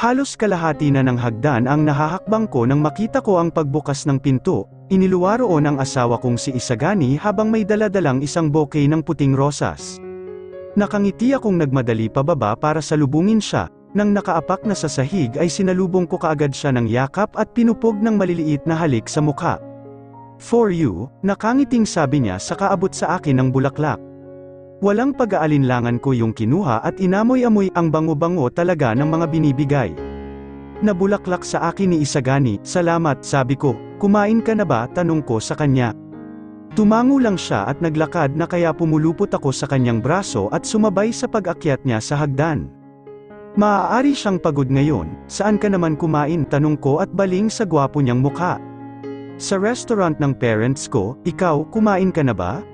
Halos kalahati na ng hagdan ang nahahakbang ko nang makita ko ang pagbukas ng pinto. Iniluwa roon ang asawa kong si Isagani habang may daladalang isang bouquet ng puting rosas. Nakangiti akong nagmadali pababa para salubungin siya. Nang nakaapak na sa sahig ay sinalubong ko kaagad siya ng yakap at pinupog ng maliliit na halik sa mukha. "For you," nakangiting sabi niya saka abot sa akin ng bulaklak. Walang pag-aalinlangan ko yung kinuha at inamoy-amoy ang bango-bango talaga ng mga binibigay. Nabulaklak sa akin ni Isagani. "Salamat," sabi ko. "Kumain ka na ba?" tanong ko sa kanya. Tumango lang siya at naglakad na kaya pumulupot ako sa kanyang braso at sumabay sa pag-akyat niya sa hagdan. "Maaari siyang pagod ngayon, saan ka naman kumain?" tanong ko at baling sa gwapo niyang mukha. "Sa restaurant ng parents ko. Ikaw, kumain ka na ba?"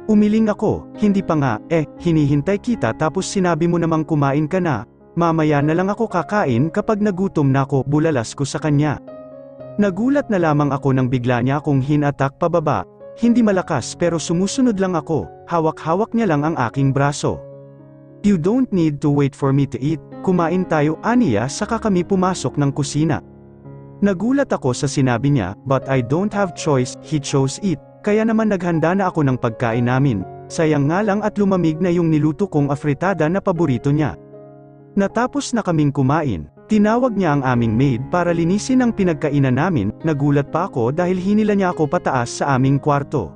Umiling ako. "Hindi pa nga, hinihintay kita tapos sinabi mo namang kumain ka na. Mamaya na lang ako kakain kapag nagutom na ako," bulalas ko sa kanya. Nagulat na lamang ako nang bigla niya akong hinatak pababa. Hindi malakas pero sumusunod lang ako. Hawak-hawak niya lang ang aking braso. "You don't need to wait for me to eat. Kumain tayo," aniya saka kami pumasok ng kusina. Nagulat ako sa sinabi niya, but I don't have choice, he chose it. Kaya naman naghanda na ako ng pagkain namin. Sayang nga lang at lumamig na yung niluto kong afritada na paborito niya. Natapos na kaming kumain, tinawag niya ang aming maid para linisin ang pinagkainan namin. Nagulat pa ako dahil hinila niya ako pataas sa aming kwarto.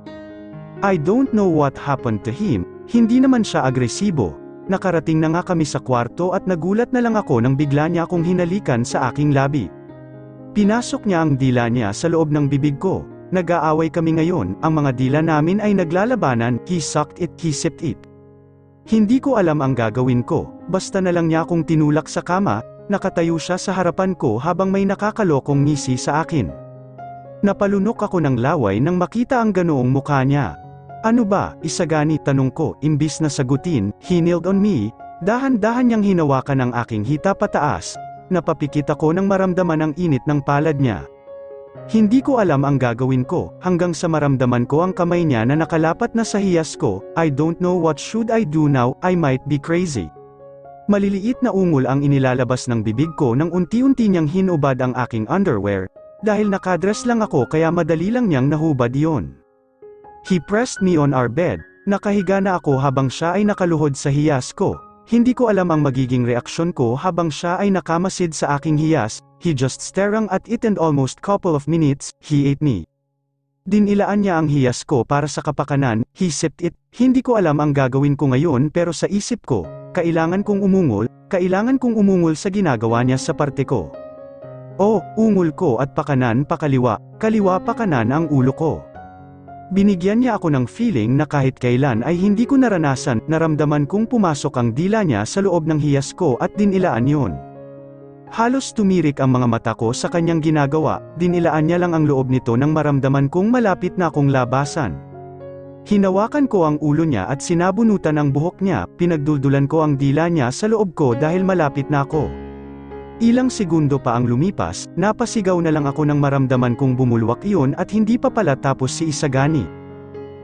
I don't know what happened to him, hindi naman siya agresibo. Nakarating na nga kami sa kwarto at nagulat na lang ako nang bigla niya akong hinalikan sa aking labi. Pinasok niya ang dila niya sa loob ng bibig ko. Nag-aaway kami ngayon, ang mga dila namin ay naglalabanan. He sucked it, he sipped it. Hindi ko alam ang gagawin ko, basta na lang niya akong tinulak sa kama. Nakatayo siya sa harapan ko habang may nakakalokong ngisi sa akin. Napalunok ako ng laway nang makita ang ganoong mukha niya. "Ano ba, Isagani?" tanong ko. Imbis na sagutin, he kneeled on me. Dahan-dahan niyang hinawakan ang aking hita pataas. Napapikit ako nang maramdaman ang init ng palad niya. Hindi ko alam ang gagawin ko, hanggang sa maramdaman ko ang kamay niya na nakalapat na sa hiyas ko. I don't know what should I do now, I might be crazy. Maliliit na ungol ang inilalabas ng bibig ko nang unti-unti niyang hinubad ang aking underwear. Dahil nakadress lang ako kaya madali lang niyang nahubad iyon. He pressed me on our bed. Nakahiga na ako habang siya ay nakaluhod sa hiyas ko. Hindi ko alam ang magiging reaksyon ko habang siya ay nakamasid sa aking hiyas. He just staring at it and almost couple of minutes, he ate me. Dinilaan niya ang hiyas ko para sa kapakanan. He sipped it. Hindi ko alam ang gagawin ko ngayon pero sa isip ko, kailangan kong umungol sa ginagawa niya sa parte ko. Oh, ungol ko at pakanan pakaliwa, kaliwa pakanan ang ulo ko. Binigyan niya ako ng feeling na kahit kailan ay hindi ko naranasan. Naramdaman kong pumasok ang dila niya sa loob ng hiyas ko at dinilaan yun. Halos tumirik ang mga mata ko sa kanyang ginagawa. Dinilaan niya lang ang loob nito nang maramdaman kong malapit na akong labasan. Hinawakan ko ang ulo niya at sinabunutan ang buhok niya. Pinagduldulan ko ang dila niya sa loob ko dahil malapit na ako. Ilang segundo pa ang lumipas, napasigaw na lang ako nang maramdaman kong bumulwak iyon at hindi pa pala tapos si Isagani.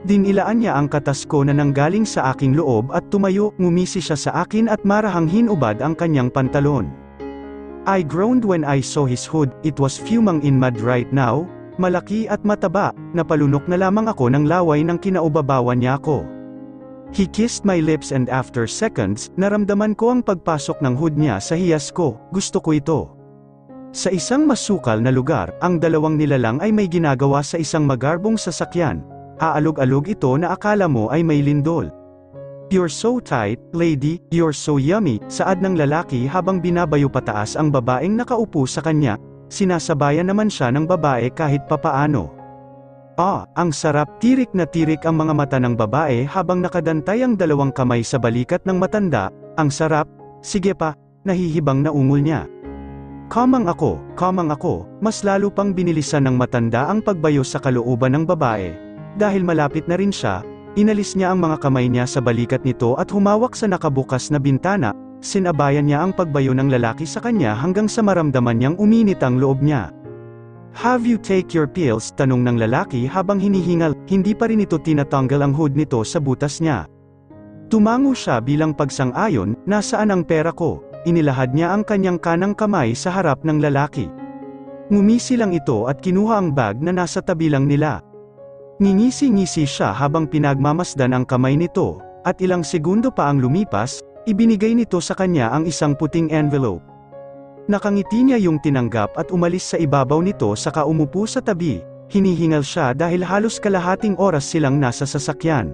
Dinilaan niya ang katas ko na nanggaling sa aking loob at tumayo. Ngumisi siya sa akin at marahang hinubad ang kanyang pantalon. I groaned when I saw his hood. It was fuming in mud right now. Malaki at mataba. Napalunok na lamang ako ng laway nang kinaubabawan niya ako. He kissed my lips and after seconds, naramdaman ko ang pagpasok ng hood niya sa hiyas ko. Gusto ko ito. Sa isang masukal na lugar, ang dalawang nilalang ay may ginagawa sa isang magarbong sasakyan. Aalog-alog ito na akala mo ay may lindol. "You're so tight, lady, you're so yummy," saad ng lalaki habang binabayo pataas ang babaeng nakaupo sa kanya. Sinasabayan naman siya ng babae kahit papaano. "Ah, ang sarap." Tirik na tirik ang mga mata ng babae habang nakadantay ang dalawang kamay sa balikat ng matanda. "Ang sarap, sige pa," nahihibang na ungol niya. Kamang ako, mas lalo pang binilisan ng matanda ang pagbayo sa kalooban ng babae. Dahil malapit na rin siya, inalis niya ang mga kamay niya sa balikat nito at humawak sa nakabukas na bintana. Sinabayan niya ang pagbayo ng lalaki sa kanya hanggang sa maramdaman niyang uminit ang loob niya. "Have you take your pills?" tanong ng lalaki habang hinihingal. Hindi pa rin ito tinatanggal ang hood nito sa butas niya. Tumango siya bilang pagsang-ayon. "Nasaan ang pera ko?" inilahad niya ang kanyang kanang kamay sa harap ng lalaki. Ngumisi lang ito at kinuha ang bag na nasa tabi lang nila. Ngingisi-ngisi siya habang pinagmamasdan ang kamay nito, at ilang segundo pa ang lumipas, ibinigay nito sa kanya ang isang puting envelope. Nakangiti niya yung tinanggap at umalis sa ibabaw nito saka umupo sa tabi, hinihingal siya dahil halos kalahating oras silang nasa sasakyan.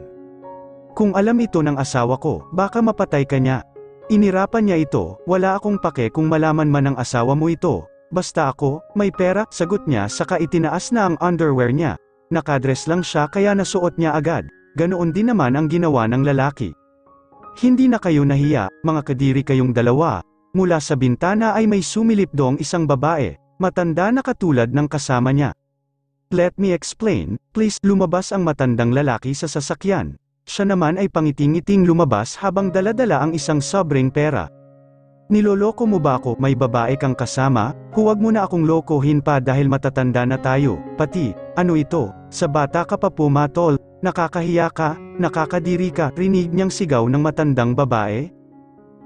Kung alam ito ng asawa ko, baka mapatay ka niya. Inirapan niya ito, wala akong pake kung malaman man ng asawa mo ito. Basta ako, may pera, sagot niya saka itinaas na ang underwear niya. Nakadress lang siya kaya nasuot niya agad. Ganoon din naman ang ginawa ng lalaki. Hindi na kayo nahiya, mga kadiri kayong dalawa. Mula sa bintana ay may sumilip dong isang babae, matanda na katulad ng kasama niya. Let me explain, please. Lumabas ang matandang lalaki sa sasakyan. Siya naman ay pangiting-ngiting lumabas habang dala-dala ang isang sobrang pera. Niloloko mo ba ako? May babae kang kasama? Huwag mo na akong lokohin pa dahil matatanda na tayo. Pati, ano ito? Sa bata ka pa pumatol, nakakahiya ka, nakakadiri ka. Rinig niyang sigaw ng matandang babae.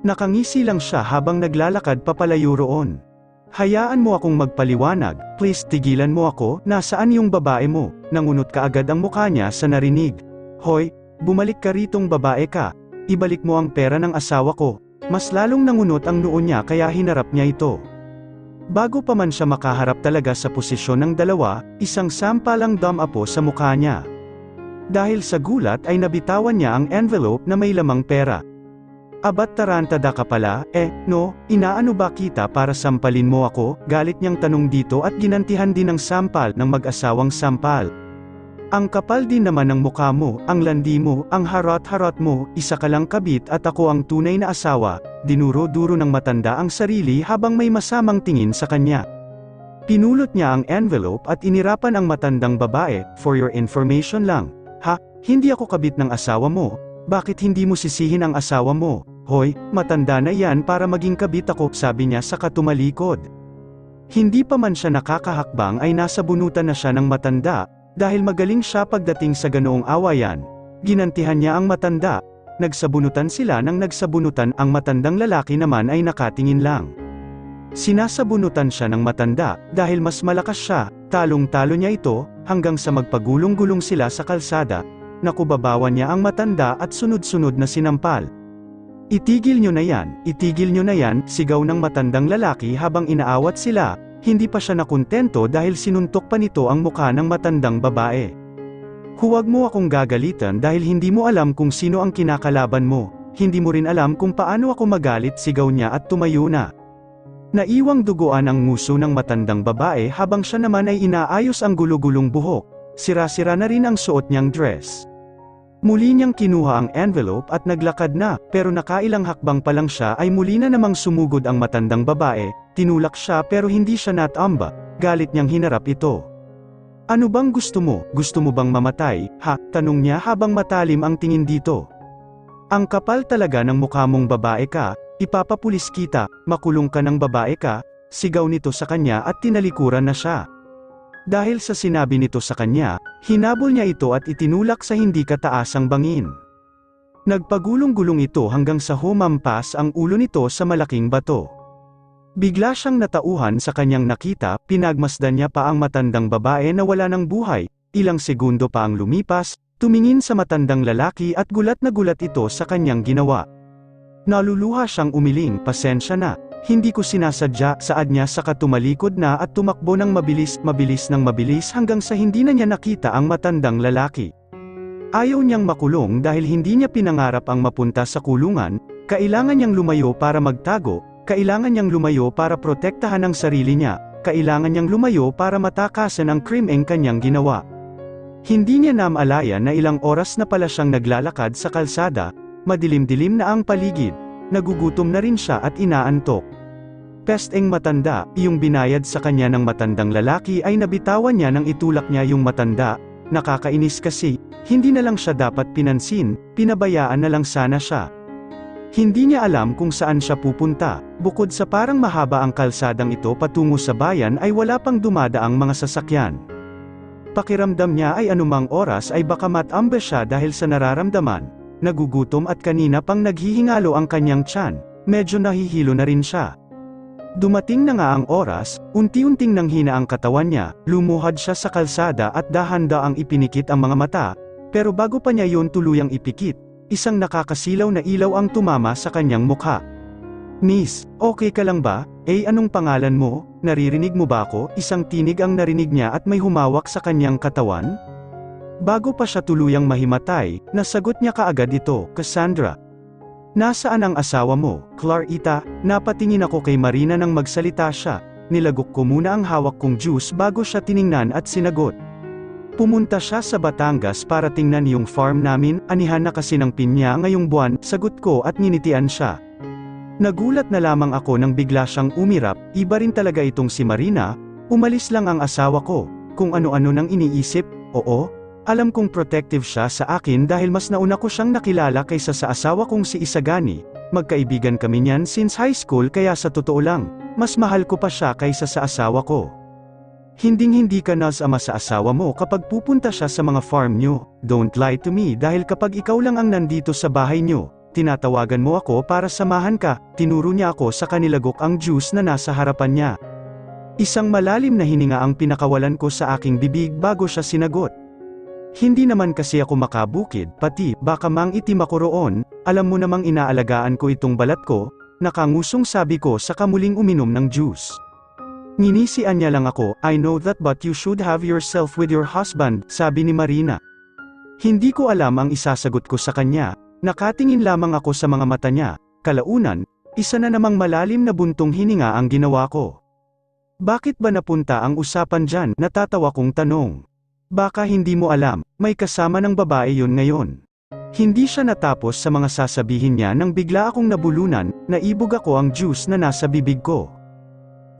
Nakangisi lang siya habang naglalakad papalayo roon. Hayaan mo akong magpaliwanag, please tigilan mo ako, nasaan yung babae mo? Nangunot ka agad ang mukha niya sa narinig. Hoy, bumalik ka ritong babae ka, ibalik mo ang pera ng asawa ko. Mas lalong nangunot ang noo niya kaya hinarap niya ito. Bago pa man siya makaharap talaga sa posisyon ng dalawa, isang sampalang damapo sa mukha niya. Dahil sa gulat ay nabitawan niya ang envelope na may lamang pera. Abat tarantada ka pala, no, inaano ba kita para sampalin mo ako? Galit niyang tanong dito at ginantihan din ng sampal ng mag-asawang sampal. Ang kapal din naman ng mukha mo, ang landi mo, ang harot-harot mo, isa ka lang kabit at ako ang tunay na asawa. Dinuro-duro ng matanda ang sarili habang may masamang tingin sa kanya. Pinulot niya ang envelope at inirapan ang matandang babae, for your information lang. Ha, hindi ako kabit ng asawa mo, bakit hindi mo sisihin ang asawa mo? Hoy, matanda na yan para maging kabit ako, sabi niya sa katumalikod. Hindi pa man siya nakakahakbang ay nasa bunutan na siya ng matanda, dahil magaling siya pagdating sa ganoong awayan. Ginantihan niya ang matanda, nagsabunutan sila nang nagsabunutan ang matandang lalaki naman ay nakatingin lang. Sinasabunutan siya ng matanda, dahil mas malakas siya, talong-talo niya ito, hanggang sa magpagulong-gulong sila sa kalsada, nakubabawan niya ang matanda at sunod-sunod na sinampal. Itigil nyo na yan, sigaw ng matandang lalaki habang inaawat sila, hindi pa siya nakontento dahil sinuntok pa nito ang mukha ng matandang babae. Huwag mo akong gagalitan dahil hindi mo alam kung sino ang kinakalaban mo, hindi mo rin alam kung paano ako magalit, sigaw niya at tumayo na. Naiwang duguan ang nguso ng matandang babae habang siya naman ay inaayos ang gulo-gulong buhok, sira-sira na rin ang suot niyang dress. Muli niyang kinuha ang envelope at naglakad na, pero nakailang hakbang pa lang siya ay muli na namang sumugod ang matandang babae, tinulak siya pero hindi siya natamba, galit niyang hinarap ito. Ano bang gusto mo? Gusto mo bang mamatay? Ha? Tanong niya habang matalim ang tingin dito. Ang kapal talaga ng mukha mong babae ka, ipapapulis kita, makulong ka ng babae ka, sigaw nito sa kanya at tinalikuran na siya. Dahil sa sinabi nito sa kanya, hinabol niya ito at itinulak sa hindi kataasang bangin. Nagpagulong-gulong ito hanggang sa humampas ang ulo nito sa malaking bato. Bigla siyang natauhan sa kanyang nakita, pinagmasdan niya pa ang matandang babae na wala ng buhay, ilang segundo pa ang lumipas, tumingin sa matandang lalaki at gulat na gulat ito sa kanyang ginawa. Naluluha siyang umiling, pasensya na. Hindi ko sinasadya, saad niya saka tumalikod na at tumakbo ng mabilis hanggang sa hindi na niya nakita ang matandang lalaki. Ayaw niyang makulong dahil hindi niya pinangarap ang mapunta sa kulungan, kailangan niyang lumayo para magtago, kailangan niyang lumayo para protektahan ang sarili niya, kailangan niyang lumayo para matakasan ang krimeng kanyang ginawa. Hindi niya namalayan na ilang oras na pala siyang naglalakad sa kalsada, madilim-dilim na ang paligid. Nagugutom na rin siya at inaantok. Pesteng matanda, yung binayad sa kanya ng matandang lalaki ay nabitawan niya nang itulak niya yung matanda, nakakainis kasi, hindi na lang siya dapat pinansin, pinabayaan na lang sana siya. Hindi niya alam kung saan siya pupunta, bukod sa parang mahaba ang kalsadang ito patungo sa bayan ay wala pang dumadaang mga sasakyan. Pakiramdam niya ay anumang oras ay baka matambe siya dahil sa nararamdaman. Nagugutom at kanina pang naghihingalo ang kanyang tiyan, medyo nahihilo na rin siya. Dumating na nga ang oras, unti-unting nanghina ang katawan niya, lumuhad siya sa kalsada at dahan-daang ipinikit ang mga mata, pero bago pa niya yon tuluyang ipikit, isang nakakasilaw na ilaw ang tumama sa kanyang mukha. "Miss, okay ka lang ba? Anong pangalan mo? Naririnig mo ba ako?" Isang tinig ang narinig niya at may humawak sa kanyang katawan. Bago pa siya tuluyang mahimatay, nasagot niya kaagad ito, "Cassandra. Nasaan ang asawa mo, Clarita?" Napatingin ako kay Marina nang magsalita siya, nilagok ko muna ang hawak kong juice bago siya tiningnan at sinagot. "Pumunta siya sa Batangas para tingnan yung farm namin, anihan na kasi ng pinya ngayong buwan," sagot ko at nginitian siya. Nagulat na lamang ako nang bigla siyang umirap, iba rin talaga itong si Marina, umalis lang ang asawa ko, kung ano-ano nang iniisip, oo. Alam kong protective siya sa akin dahil mas nauna ko siyang nakilala kaysa sa asawa kong si Isagani, magkaibigan kami niyan since high school kaya sa totoo lang, mas mahal ko pa siya kaysa sa asawa ko. Hinding-hindi ka nasama sa asawa mo kapag pupunta siya sa mga farm nyo, don't lie to me dahil kapag ikaw lang ang nandito sa bahay nyo, tinatawagan mo ako para samahan ka, tinuro niya ako sa kanilagok ang juice na nasa harapan niya. Isang malalim na hininga ang pinakawalan ko sa aking bibig bago siya sinagot. "Hindi naman kasi ako makabukid, pati, baka mang itim ako roon, alam mo namang inaalagaan ko itong balat ko," nakangusong sabi ko sa kamuling uminom ng juice. Nginisian niya lang ako, "I know that but you should have yourself with your husband," sabi ni Marina. Hindi ko alam ang isasagot ko sa kanya, nakatingin lamang ako sa mga mata niya, kalaunan, isa na namang malalim na buntong hininga ang ginawa ko. "Bakit ba napunta ang usapan dyan?" natatawa kong tanong. "Baka hindi mo alam, may kasama ng babae yun ngayon." Hindi siya natapos sa mga sasabihin niya nang bigla akong nabulunan, naibog ako ang juice na nasa bibig ko.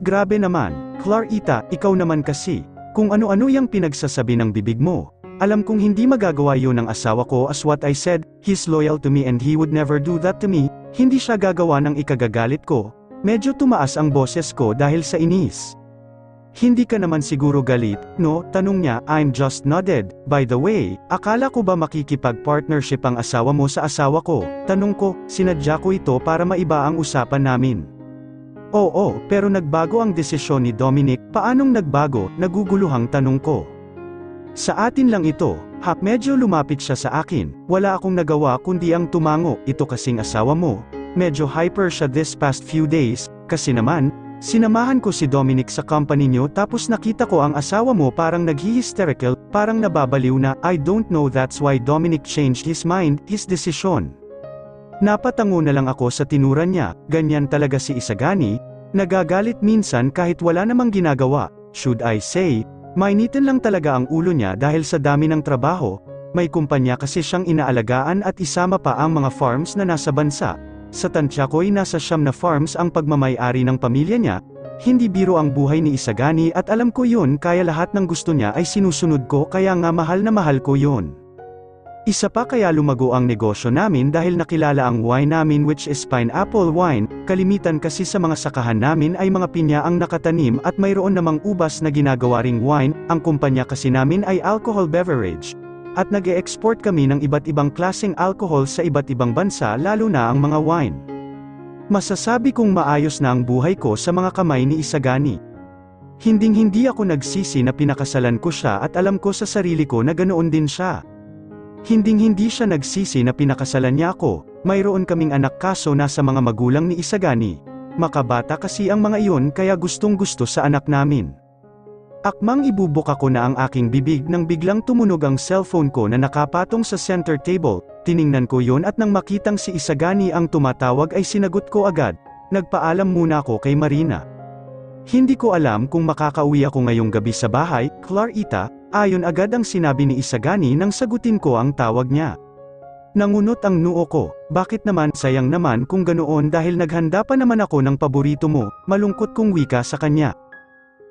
"Grabe naman, Clarita, ikaw naman kasi, kung ano-ano yung pinagsasabi ng bibig mo. Alam kong hindi magagawa yun ng asawa ko as what I said, he's loyal to me and he would never do that to me, hindi siya gagawa ng ikagagalit ko." Medyo tumaas ang boses ko dahil sa inis. "Hindi ka naman siguro galit, no?" tanong niya. I'm just nodded. "By the way, akala ko ba makikipag-partnership ang asawa mo sa asawa ko?" tanong ko, sinadya ko ito para maiba ang usapan namin. "Oo, pero nagbago ang desisyon ni Dominic." "Paanong nagbago?" naguguluhang tanong ko. "Sa atin lang ito." Medyo lumapit siya sa akin, wala akong nagawa kundi ang tumango. "Ito kasing asawa mo, medyo hyper siya this past few days, kasi naman, sinamahan ko si Dominic sa company niyo tapos nakita ko ang asawa mo parang naghi-hysterical, parang nababaliw na. I don't know, that's why Dominic changed his mind, his decision." Napatango na lang ako sa tinuran niya, ganyan talaga si Isagani, nagagalit minsan kahit wala namang ginagawa, should I say, mainitin lang talaga ang ulo niya dahil sa dami ng trabaho, may kumpanya kasi siyang inaalagaan at isama pa ang mga farms na nasa bansa. Sa tansya ko'y nasa 9 na farms ang pagmamay-ari ng pamilya niya, hindi biro ang buhay ni Isagani at alam ko yun kaya lahat ng gusto niya ay sinusunod ko kaya nga mahal na mahal ko yun. Isa pa kaya lumago ang negosyo namin dahil nakilala ang wine namin which is pineapple wine, kalimitan kasi sa mga sakahan namin ay mga pinya ang nakatanim at mayroon namang ubas na ginagawa ring wine, ang kumpanya kasi namin ay alcohol beverage. At nag-e-export kami ng iba't ibang klaseng alcohol sa iba't ibang bansa lalo na ang mga wine. Masasabi kong maayos na ang buhay ko sa mga kamay ni Isagani. Hinding-hindi ako nagsisi na pinakasalan ko siya at alam ko sa sarili ko na ganoon din siya. Hinding-hindi siya nagsisi na pinakasalan niya ako, mayroon kaming anak kaso nasa mga magulang ni Isagani. Makabata kasi ang mga iyon kaya gustong-gusto sa anak namin. Akmang ibubuka ko na ang aking bibig nang biglang tumunog ang cellphone ko na nakapatong sa center table, tiningnan ko yon at nang makitang si Isagani ang tumatawag ay sinagot ko agad, nagpaalam muna ako kay Marina. "Hindi ko alam kung makakauwi ako ngayong gabi sa bahay, Clarita," ayon agad ang sinabi ni Isagani nang sagutin ko ang tawag niya. Nangunot ang noo ko, bakit naman, sayang naman kung ganoon dahil naghanda pa naman ako ng paborito mo, malungkot kong wika sa kanya.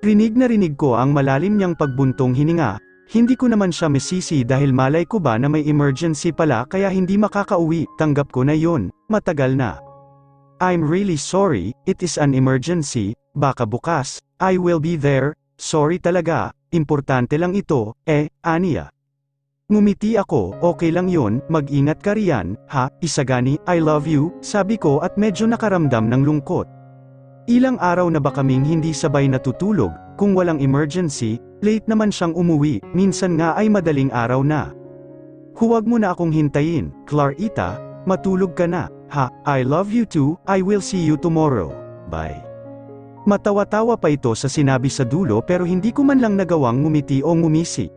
Rinig na rinig ko ang malalim niyang pagbuntong hininga, hindi ko naman siya mesisi dahil malay ko ba na may emergency pala kaya hindi makakauwi, tanggap ko na yon, matagal na. "I'm really sorry, it is an emergency, baka bukas, I will be there, sorry talaga, importante lang ito, aniya." Ngumiti ako, okay lang yon, mag-ingat ka riyan, ha, Isagani, I love you, sabi ko at medyo nakaramdam ng lungkot. Ilang araw na ba kaming hindi sabay natutulog, kung walang emergency, late naman siyang umuwi, minsan nga ay madaling araw na. Huwag mo na akong hintayin, Clarita, matulog ka na, ha, I love you too, I will see you tomorrow, bye. Matawa-tawa pa ito sa sinabi sa dulo pero hindi ko man lang nagawang ngumiti o ngumisi.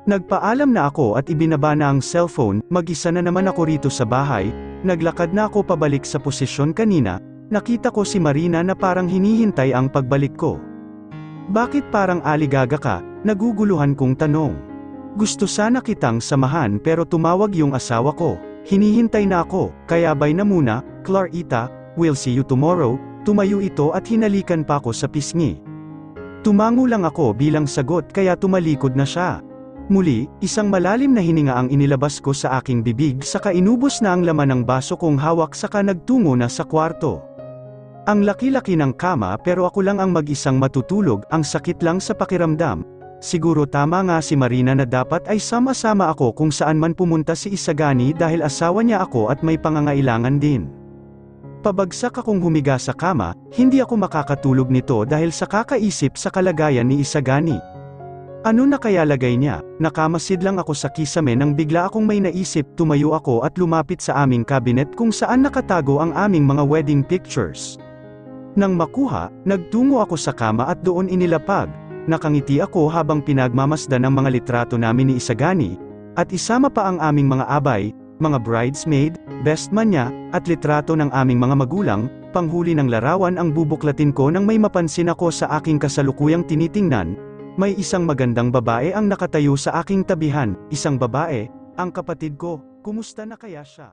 Nagpaalam na ako at ibinaba na ang cellphone, mag-isa na naman ako rito sa bahay, naglakad na ako pabalik sa posisyon kanina, nakita ko si Marina na parang hinihintay ang pagbalik ko. Bakit parang aligaga ka? Naguguluhan kong tanong. Gusto sana kitang samahan pero tumawag yung asawa ko, hinihintay na ako, kaya bye na muna, Clarita, we'll see you tomorrow, tumayo ito at hinalikan pa ako sa pisngi. Tumango lang ako bilang sagot kaya tumalikod na siya. Muli, isang malalim na hininga ang inilabas ko sa aking bibig saka inubos na ang laman ng baso kong hawak saka nagtungo na sa kwarto. Ang laki-laki ng kama pero ako lang ang mag-isang matutulog, ang sakit lang sa pakiramdam. Siguro tama nga si Marina na dapat ay sama-sama ako kung saan man pumunta si Isagani dahil asawa niya ako at may pangangailangan din. Pabagsak akong humiga sa kama, hindi ako makakatulog nito dahil sa kakaisip sa kalagayan ni Isagani. Ano na kaya lagay niya? Nakamasid lang ako sa kisame nang bigla akong may naisip, tumayo ako at lumapit sa aming cabinet kung saan nakatago ang aming mga wedding pictures. Nang makuha, nagtungo ako sa kama at doon inilapag. Nakangiti ako habang pinagmamasdan ang mga litrato namin ni Isagani, at isama pa ang aming mga abay, mga bridesmaid, best man niya, at litrato ng aming mga magulang. Panghuli ng larawan ang bubuklatin ko nang may mapansin ako sa aking kasalukuyang tinitingnan. May isang magandang babae ang nakatayo sa aking tabihan, isang babae, ang kapatid ko, kumusta na kaya siya?